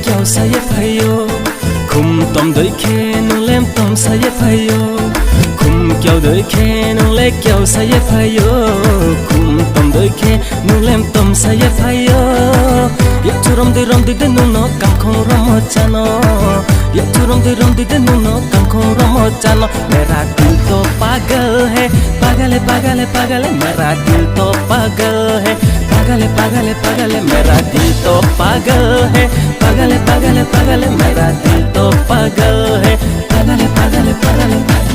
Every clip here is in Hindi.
क्यों सये भयो खुम तुम देखे नुलेम तुम सये भयो खुम क्यों देखे नुले क्यों सये भयो खुम तुम देखे नुलेम तुम सये भयो ये चुरम दे नुनो कांखों रमो जानो ये चुरम दे नुनो कांखों रमो जानो मेरा दिल तो पागल है पागल है पागल है पागल है मेरा दिल तो पागल है पागल है पागल है पागल है मेरा दिल तो पागल है पागल है पागल है पागल है मेरा दिल तो पागल है पागल है पागल है पागल है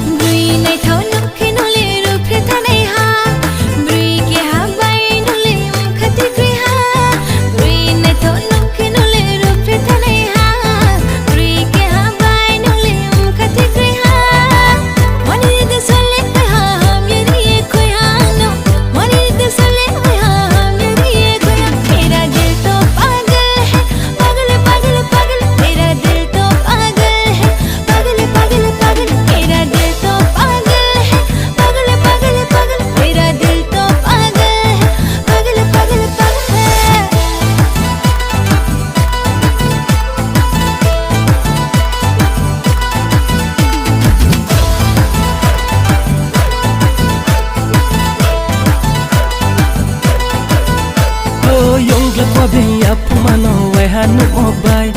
qua bên ya pumano we hanu mobile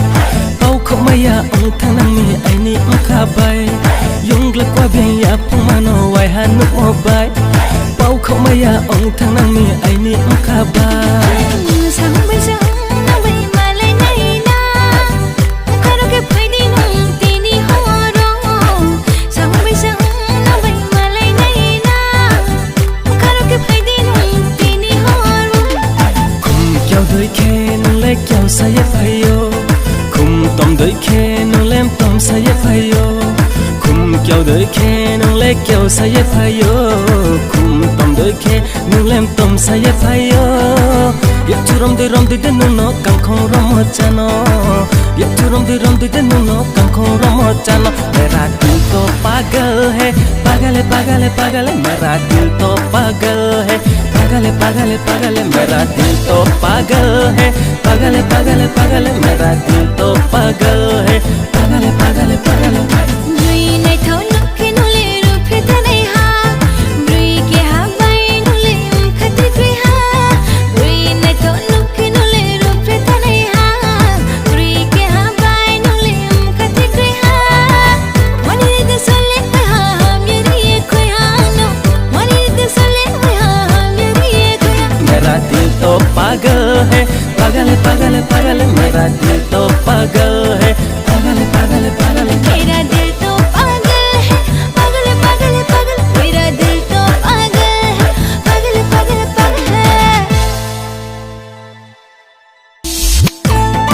pau khomaya ong thanang mi aini ongkha bai yong la qua bên ya pumano we hanu mobile pau khomaya ong thanang mi aini ongkha bai sang bai sang na bai ma lai nai na karo ke phai di nong ti ni ho ro sang bai sang na bai ma lai nai na karo ke phai di nong ti ni ho ro kyo doi ke nule kyo saye phayo khum tom doi ke nulem tom saye phayo khum kyo doi ke nule kyo saye phayo khum tom doi ke nulem tom saye phayo ya churom de nuno kangkhong romo chano ya churom de nuno kangkhong romo chano mera dil to pagal hai pagal hai pagal hai pagal hai mera dil to pagal hai पागल है पागल है पागल है मेरा दिल तो पागल है पागल है पागल है पागल है मेरा दिल तो पागल है पागल है पागल है पागल है ब्रुई नहीं था नुके नुले रूपे तने हा ब्रुई के हा बाई नुले खते क्री हा ब्रुई नहीं था नुके नुले रूपे तने हा ब्रुई के हा बाई नुले खते क्री हा मनी दे सोले हा मेरी ये कोई हा नो मनी दे सोले मेरा दिल तो पागल है पागल है पागल है पागल है मेरा दिल